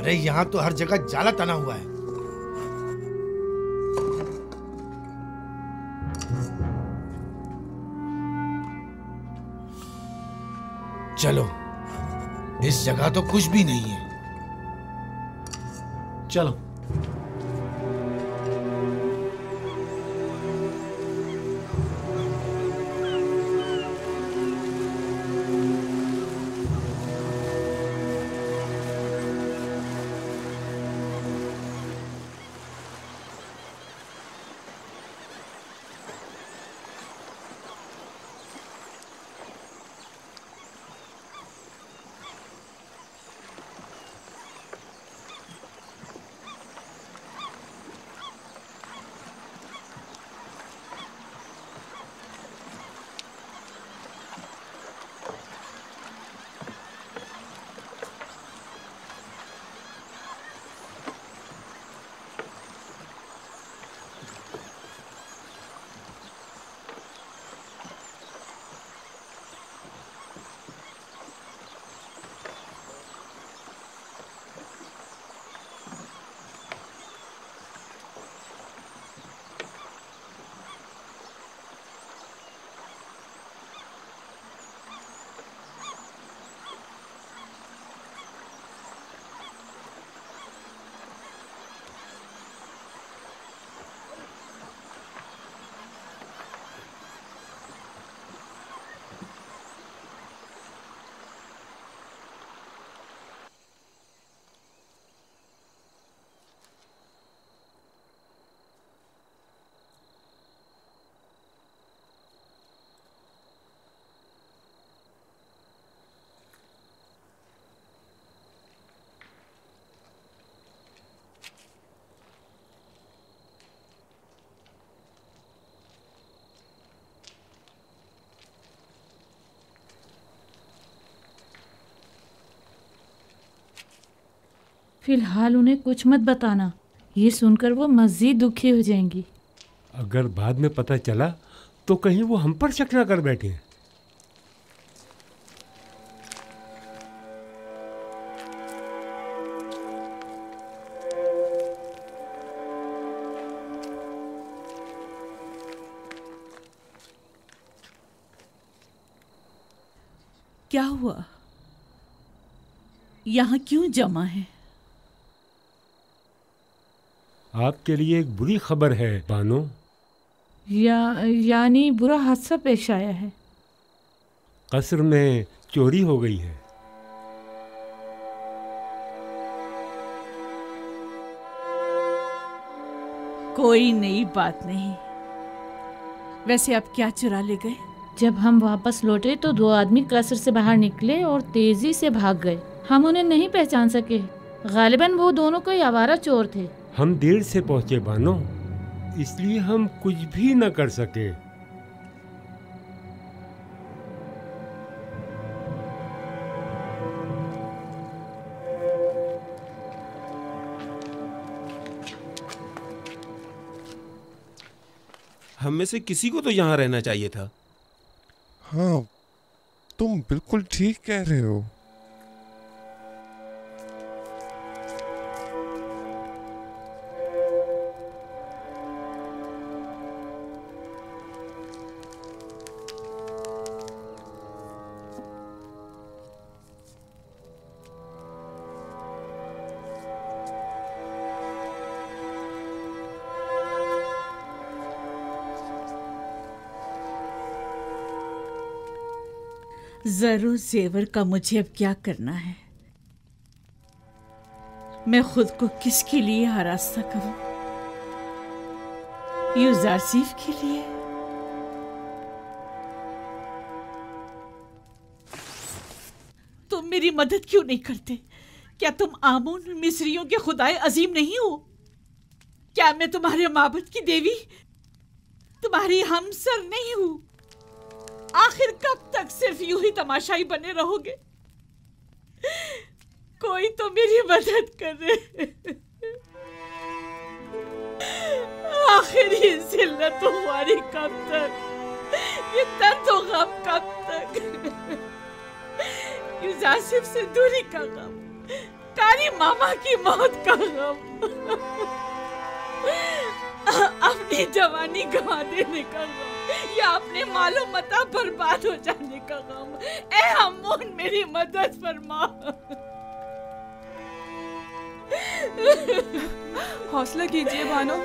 अरे यहाँ तो हर जगह जाला तना हुआ है। चलो, इस जगह तो कुछ भी नहीं है। चलो। फिलहाल उन्हें कुछ मत बताना, ये सुनकर वो मज़ीद दुखी हो जाएंगी। अगर बाद में पता चला तो कहीं वो हम पर शक न कर बैठे। क्या हुआ? यहाँ क्यों जमा है? आपके लिए एक बुरी खबर है बानो। यानी बुरा हादसा पेश आया है। कस्र में चोरी हो गई है। कोई नई बात नहीं। वैसे आप क्या चुरा ले गए? जब हम वापस लौटे तो दो आदमी कस्र से बाहर निकले और तेजी से भाग गए। हम उन्हें नहीं पहचान सके। गालिबन वो दोनों कोई आवारा चोर थे। हम देर से पहुंचे बानो, इसलिए हम कुछ भी न कर सके। हम में से किसी को तो यहाँ रहना चाहिए था। हाँ, तुम बिल्कुल ठीक कह रहे हो। जरूर जेवर का मुझे अब क्या करना है? मैं खुद को किसके लिए आरास्ता करूं? यूजारसीफ के लिए? तुम मेरी मदद क्यों नहीं करते? क्या तुम आमून मिस्रियों के खुदाए अजीम नहीं हो? क्या मैं तुम्हारे माबद की देवी, तुम्हारी हमसर नहीं हूं? आखिर कब तक सिर्फ यूं ही तमाशाई बने रहोगे? कोई तो मेरी मदद करे। आखिर ये जिल्लत खुआरी कब तक? ये दर्द और गम कब तक? यूजारसीफ से दूरी का गम, कारी मामा की मौत का गम, अपनी जवानी गंवा देने का गम, या अपने मालो मता बर्बाद हो जाने का गम। ए अमोन, मेरी मदद फरमा। हौसला कीजिए बानो।